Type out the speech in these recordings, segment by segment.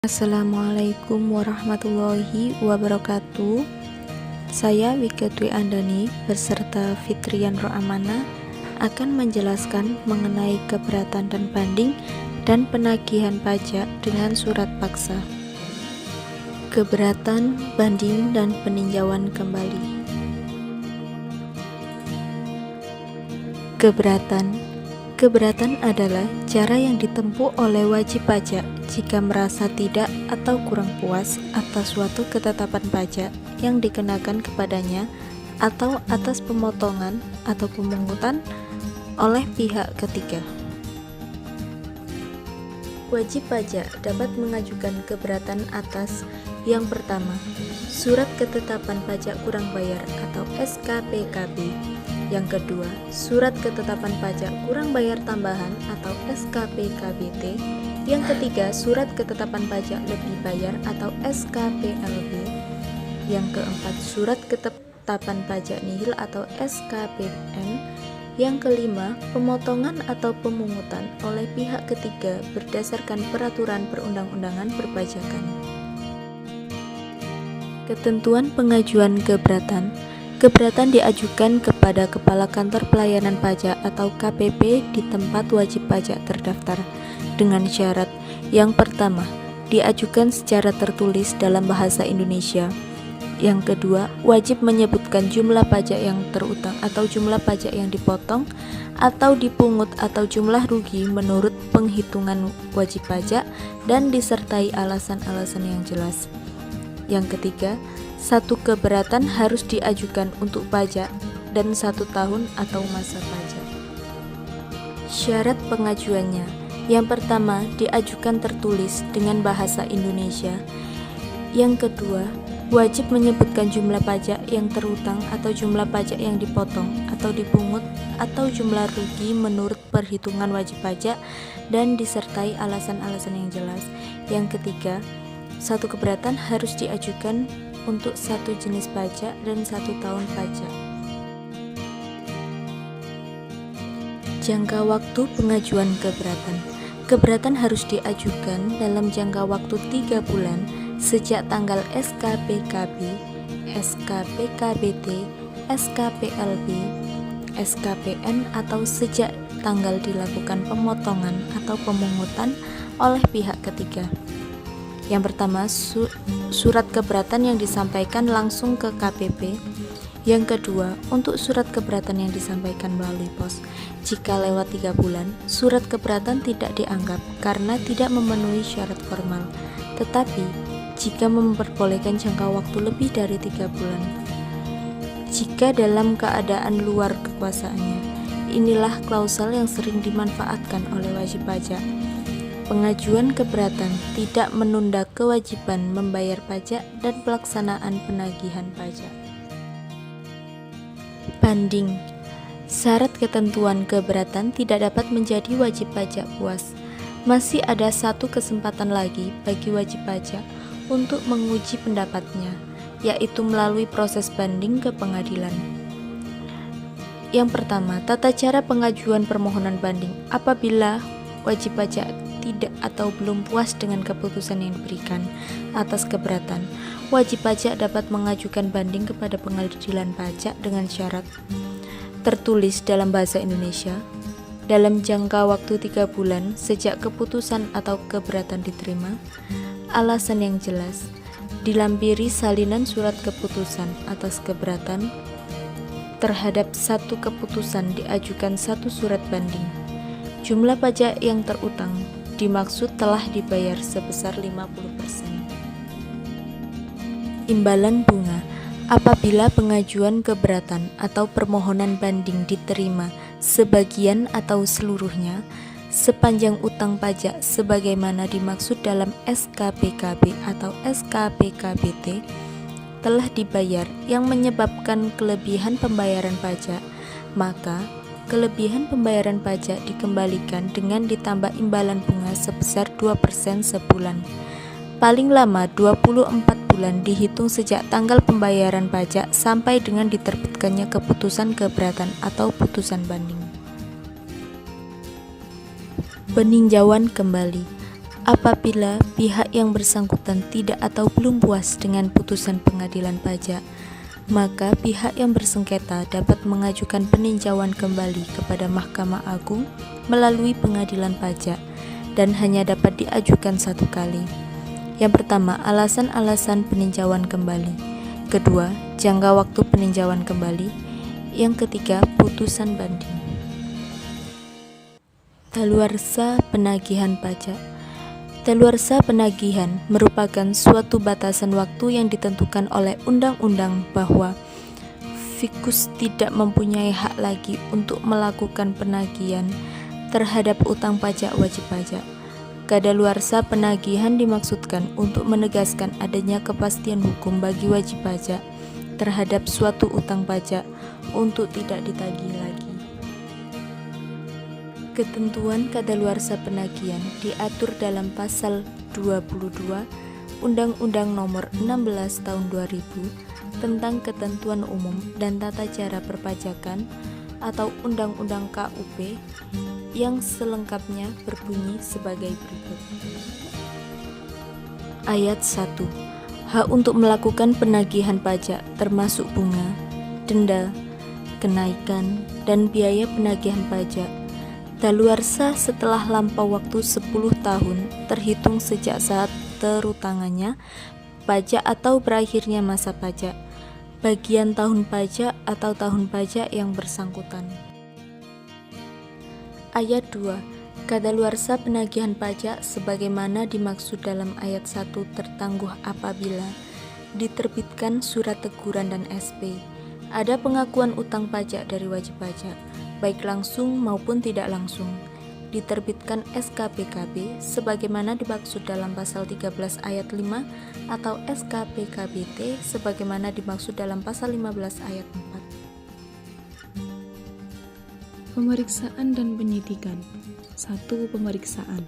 Assalamualaikum warahmatullahi wabarakatuh. Saya Wika Dwi Andani beserta Fitrian Ro'amana akan menjelaskan mengenai keberatan dan banding dan penagihan pajak dengan surat paksa. Keberatan, banding, dan peninjauan kembali. Keberatan adalah cara yang ditempuh oleh wajib pajak jika merasa tidak atau kurang puas atas suatu ketetapan pajak yang dikenakan kepadanya atau atas pemotongan atau pemungutan oleh pihak ketiga. Wajib pajak dapat mengajukan keberatan atas yang pertama, surat ketetapan pajak kurang bayar atau SKPKB. Yang kedua, surat ketetapan pajak kurang bayar tambahan atau SKPKBT. Yang ketiga, surat ketetapan pajak lebih bayar atau SKPLB. Yang keempat, surat ketetapan pajak nihil atau SKPN. Yang kelima, pemotongan atau pemungutan oleh pihak ketiga berdasarkan peraturan perundang-undangan perpajakan. Ketentuan pengajuan keberatan. Keberatan diajukan kepada Kepala Kantor Pelayanan Pajak atau KPP di tempat wajib pajak terdaftar dengan syarat yang pertama, diajukan secara tertulis dalam bahasa Indonesia. Yang kedua, wajib menyebutkan jumlah pajak yang terutang atau jumlah pajak yang dipotong atau dipungut atau jumlah rugi menurut penghitungan wajib pajak dan disertai alasan-alasan yang jelas. Yang ketiga, satu keberatan harus diajukan untuk pajak dan 1 tahun atau masa pajak. Syarat pengajuannya. Yang pertama, diajukan tertulis dengan bahasa Indonesia. Yang kedua, wajib menyebutkan jumlah pajak yang terutang atau jumlah pajak yang dipotong atau dipungut atau jumlah rugi menurut perhitungan wajib pajak dan disertai alasan-alasan yang jelas. Yang ketiga, satu keberatan harus diajukan untuk 1 jenis pajak dan 1 tahun pajak. Jangka waktu pengajuan keberatan. Keberatan harus diajukan dalam jangka waktu 3 bulan sejak tanggal SKPKB, SKPKBT, SKPLB, SKPN atau sejak tanggal dilakukan pemotongan atau pemungutan oleh pihak ketiga. Yang pertama, surat keberatan yang disampaikan langsung ke KPP. Yang kedua, untuk surat keberatan yang disampaikan melalui pos. Jika lewat 3 bulan, surat keberatan tidak dianggap karena tidak memenuhi syarat formal. Tetapi, jika memperbolehkan jangka waktu lebih dari 3 bulan, jika dalam keadaan luar kekuasaannya, inilah klausal yang sering dimanfaatkan oleh wajib pajak. Pengajuan keberatan tidak menunda kewajiban membayar pajak dan pelaksanaan penagihan pajak. Banding. Syarat ketentuan keberatan tidak dapat menjadi wajib pajak puas. Masih ada 1 kesempatan lagi bagi wajib pajak untuk menguji pendapatnya, yaitu melalui proses banding ke pengadilan. Yang pertama, tata cara pengajuan permohonan banding. Apabila wajib pajak tidak atau belum puas dengan keputusan yang diberikan atas keberatan, wajib pajak dapat mengajukan banding kepada pengadilan pajak dengan syarat tertulis dalam bahasa Indonesia dalam jangka waktu 3 bulan sejak keputusan atau keberatan diterima, alasan yang jelas, dilampiri salinan surat keputusan atas keberatan terhadap 1 keputusan diajukan 1 surat banding. Jumlah pajak yang terutang dimaksud telah dibayar sebesar 50%. Imbalan bunga. Apabila pengajuan keberatan atau permohonan banding diterima sebagian atau seluruhnya sepanjang utang pajak sebagaimana dimaksud dalam SKPKB atau SKPKBT telah dibayar yang menyebabkan kelebihan pembayaran pajak, maka kelebihan pembayaran pajak dikembalikan dengan ditambah imbalan bunga sebesar 2% sebulan. Paling lama 24 bulan dihitung sejak tanggal pembayaran pajak sampai dengan diterbitkannya keputusan keberatan atau putusan banding. Peninjauan kembali. Apabila pihak yang bersangkutan tidak atau belum puas dengan putusan pengadilan pajak, maka pihak yang bersengketa dapat mengajukan peninjauan kembali kepada Mahkamah Agung melalui pengadilan pajak dan hanya dapat diajukan satu kali. Yang pertama, alasan-alasan peninjauan kembali. Kedua, jangka waktu peninjauan kembali. Yang ketiga, putusan banding. Daluarsa penagih pajak. Daluarsa penagihan merupakan suatu batasan waktu yang ditentukan oleh undang-undang bahwa fikus tidak mempunyai hak lagi untuk melakukan penagihan terhadap utang pajak wajib pajak. Kadaluarsa penagihan dimaksudkan untuk menegaskan adanya kepastian hukum bagi wajib pajak terhadap suatu utang pajak untuk tidak ditagih lagi. Ketentuan kadaluarsa penagihan diatur dalam pasal 22 Undang-Undang Nomor 16 Tahun 2000 tentang Ketentuan Umum dan Tata Cara Perpajakan atau Undang-Undang KUP yang selengkapnya berbunyi sebagai berikut. Ayat 1. Hak untuk melakukan penagihan pajak termasuk bunga, denda, kenaikan, dan biaya penagihan pajak daluarsa setelah lampau waktu 10 tahun terhitung sejak saat terutangannya pajak atau berakhirnya masa pajak, bagian tahun pajak atau tahun pajak yang bersangkutan. Ayat 2. Kadaluarsa penagihan pajak sebagaimana dimaksud dalam ayat 1 tertangguh apabila diterbitkan surat teguran dan SP, ada pengakuan utang pajak dari wajib pajak, baik langsung maupun tidak langsung, diterbitkan SK-PKB sebagaimana dimaksud dalam pasal 13 ayat 5 atau SK-PKBT sebagaimana dimaksud dalam pasal 15 ayat 4. Pemeriksaan dan penyidikan. 1. Pemeriksaan.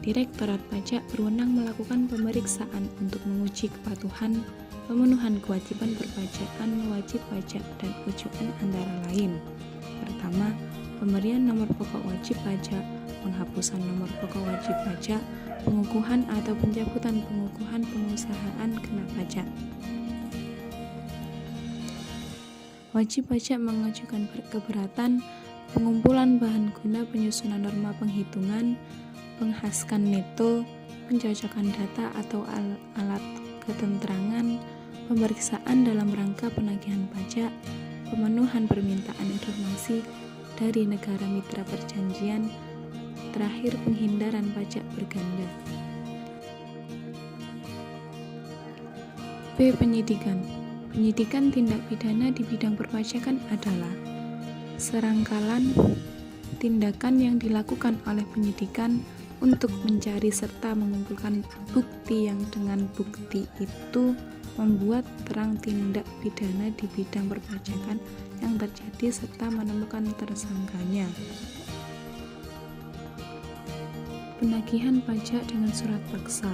Direktorat Pajak berwenang melakukan pemeriksaan untuk menguji kepatuhan, pemenuhan kewajiban perpajakan wajib pajak dan ujuan antara lain. Pertama, pemberian nomor pokok wajib pajak, penghapusan nomor pokok wajib pajak, pengukuhan atau pencabutan pengukuhan pengusahaan kena pajak. Wajib pajak mengajukan keberatan pengumpulan bahan guna penyusunan norma penghitungan, penghaskan neto, pencocokan data atau alat keterangan, pemeriksaan dalam rangka penagihan pajak, pemenuhan permintaan informasi dari negara mitra perjanjian, terakhir penghindaran pajak berganda. B. Penyidikan. Penyidikan tindak pidana di bidang perpajakan adalah serangkaian tindakan yang dilakukan oleh penyidikan untuk mencari serta mengumpulkan bukti yang dengan bukti itu membuat terang tindak pidana di bidang perpajakan yang terjadi serta menemukan tersangkanya. Penagihan pajak dengan surat paksa.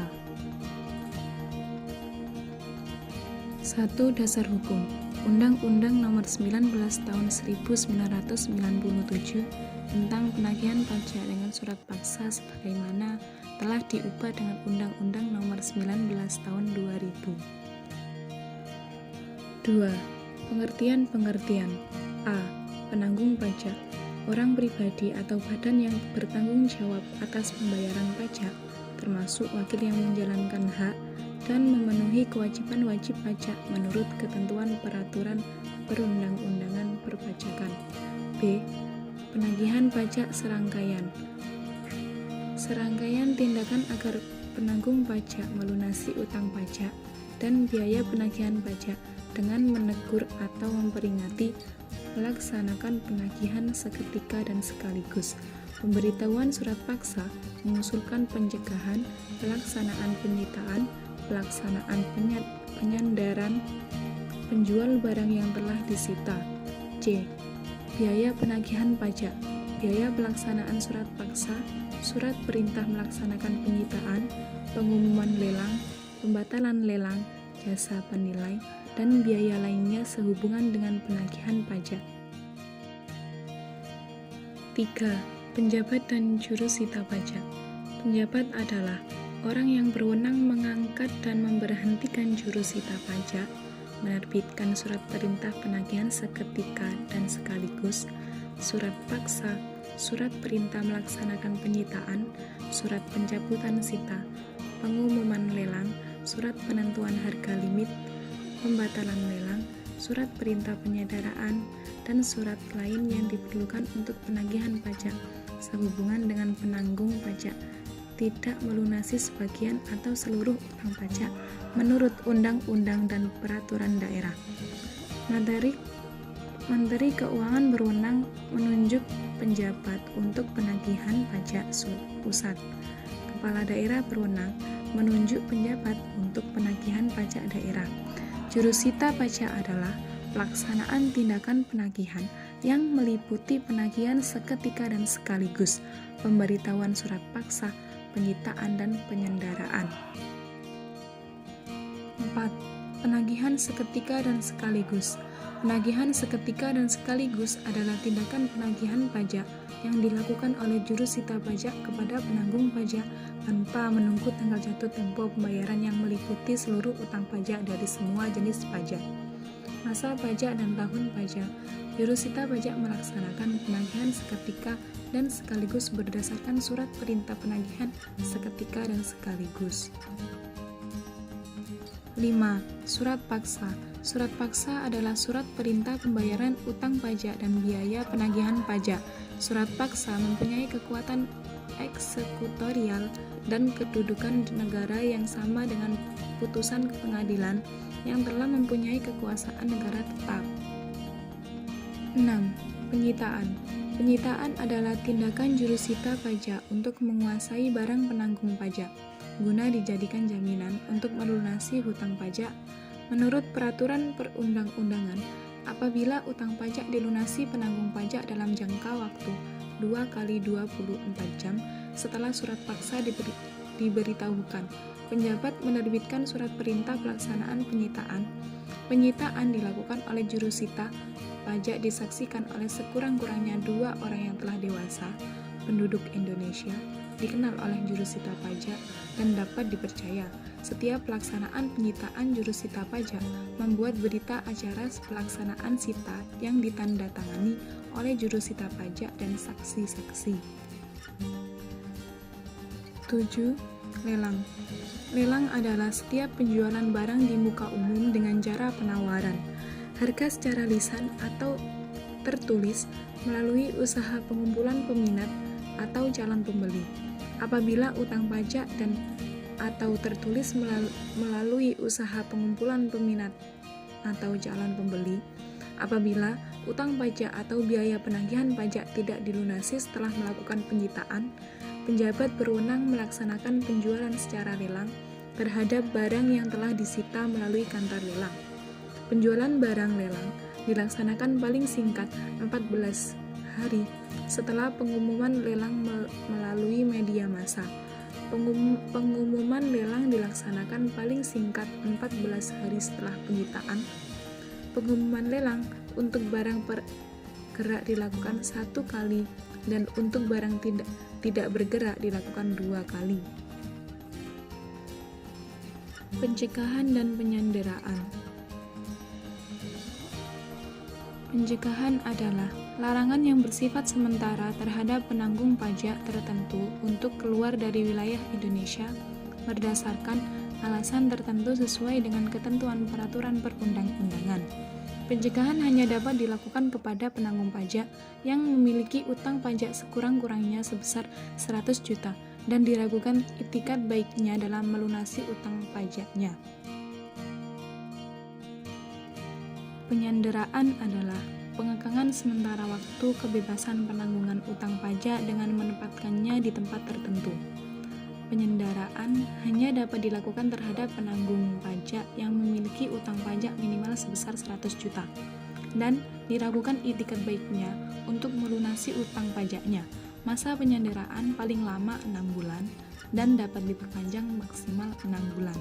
1. Dasar hukum. Undang-Undang Nomor 19 Tahun 1997 tentang penagihan pajak dengan surat paksa sebagaimana telah diubah dengan Undang-Undang Nomor 19 Tahun 2000. 2. Pengertian-pengertian. A. Penanggung pajak. Orang pribadi atau badan yang bertanggung jawab atas pembayaran pajak, termasuk wakil yang menjalankan hak dan memenuhi kewajiban wajib pajak menurut ketentuan peraturan perundang-undangan perpajakan. B. Penagihan pajak serangkaian. Serangkaian tindakan agar penanggung pajak melunasi utang pajak dan biaya penagihan pajak dengan menegur atau memperingati, melaksanakan penagihan seketika dan sekaligus, pemberitahuan surat paksa, mengusulkan pencegahan, pelaksanaan penyitaan, pelaksanaan penyandaran, penjual barang yang telah disita. C. Biaya penagihan pajak, biaya pelaksanaan surat paksa, surat perintah melaksanakan penyitaan, pengumuman lelang, pembatalan lelang, jasa penilai, dan biaya lainnya sehubungan dengan penagihan pajak. 3. Penjabat dan jurusita pajak. Penjabat adalah Orang yang berwenang mengangkat dan memberhentikan jurusita pajak, menerbitkan surat perintah penagihan seketika dan sekaligus, surat paksa, surat perintah melaksanakan penyitaan, surat pencabutan sita, pengumuman lelang, surat penentuan harga limit, pembatalan lelang, surat perintah penyedaraan, dan surat lain yang diperlukan untuk penagihan pajak sehubungan dengan penanggung pajak tidak melunasi sebagian atau seluruh utang pajak menurut undang-undang dan peraturan daerah. Menteri Keuangan berwenang menunjuk penjabat untuk penagihan pajak pusat. Kepala daerah berwenang menunjuk penjabat untuk penagihan pajak daerah. Jurusita pajak adalah pelaksanaan tindakan penagihan yang meliputi penagihan seketika dan sekaligus, pemberitahuan surat paksa, penyitaan, dan penyendaraan. 4. Penagihan seketika dan sekaligus. Penagihan seketika dan sekaligus adalah tindakan penagihan pajak yang dilakukan oleh jurusita pajak kepada penanggung pajak tanpa menunggu tanggal jatuh tempo pembayaran yang meliputi seluruh utang pajak dari semua jenis pajak. Masa pajak dan tahun pajak. Jurusita pajak melaksanakan penagihan seketika dan sekaligus berdasarkan surat perintah penagihan seketika dan sekaligus. 5. Surat paksa. Surat paksa adalah surat perintah pembayaran utang pajak dan biaya penagihan pajak. Surat paksa mempunyai kekuatan eksekutorial dan kedudukan negara yang sama dengan putusan pengadilan yang telah mempunyai kekuasaan negara tetap. 6. Penyitaan. Penyitaan adalah tindakan jurusita pajak untuk menguasai barang penanggung pajak, guna dijadikan jaminan untuk melunasi hutang pajak menurut peraturan perundang-undangan apabila utang pajak dilunasi penanggung pajak dalam jangka waktu 2 kali 24 jam setelah surat paksa diberitahukan. Penjabat menerbitkan surat perintah pelaksanaan penyitaan. Penyitaan dilakukan oleh jurusita pajak disaksikan oleh sekurang-kurangnya 2 orang yang telah dewasa, penduduk Indonesia, dikenal oleh jurusita pajak, dan dapat dipercaya. Setiap pelaksanaan penyitaan jurusita pajak membuat berita acara pelaksanaan sita yang ditandatangani oleh jurusita pajak dan saksi-saksi. 7. Lelang. Lelang adalah setiap penjualan barang di muka umum dengan cara penawaran harga secara lisan atau tertulis melalui usaha pengumpulan peminat atau calon pembeli. Apabila utang pajak dan atau tertulis melalui usaha pengumpulan peminat atau calon pembeli. Apabila utang pajak atau biaya penagihan pajak tidak dilunasi setelah melakukan penyitaan, penjabat berwenang melaksanakan penjualan secara lelang terhadap barang yang telah disita melalui kantor lelang. Penjualan barang lelang dilaksanakan paling singkat 14 hari setelah pengumuman lelang melalui media massa. Pengumuman lelang dilaksanakan paling singkat 14 hari setelah penyitaan. Pengumuman lelang untuk barang bergerak dilakukan 1 kali dan untuk barang tidak bergerak dilakukan 2 kali. Pencegahan dan penyanderaan. Pencegahan adalah larangan yang bersifat sementara terhadap penanggung pajak tertentu untuk keluar dari wilayah Indonesia berdasarkan alasan tertentu sesuai dengan ketentuan peraturan perundang-undangan. Pencegahan hanya dapat dilakukan kepada penanggung pajak yang memiliki utang pajak sekurang-kurangnya sebesar 100 juta dan diragukan itikat baiknya dalam melunasi utang pajaknya. Penyanderaan adalah pengekangan sementara waktu kebebasan penanggungan utang pajak dengan menempatkannya di tempat tertentu. Penyanderaan hanya dapat dilakukan terhadap penanggung pajak yang memiliki utang pajak minimal sebesar 100 juta dan diragukan itikat baiknya untuk melunasi utang pajaknya. Masa penyanderaan paling lama 6 bulan dan dapat diperpanjang maksimal 6 bulan.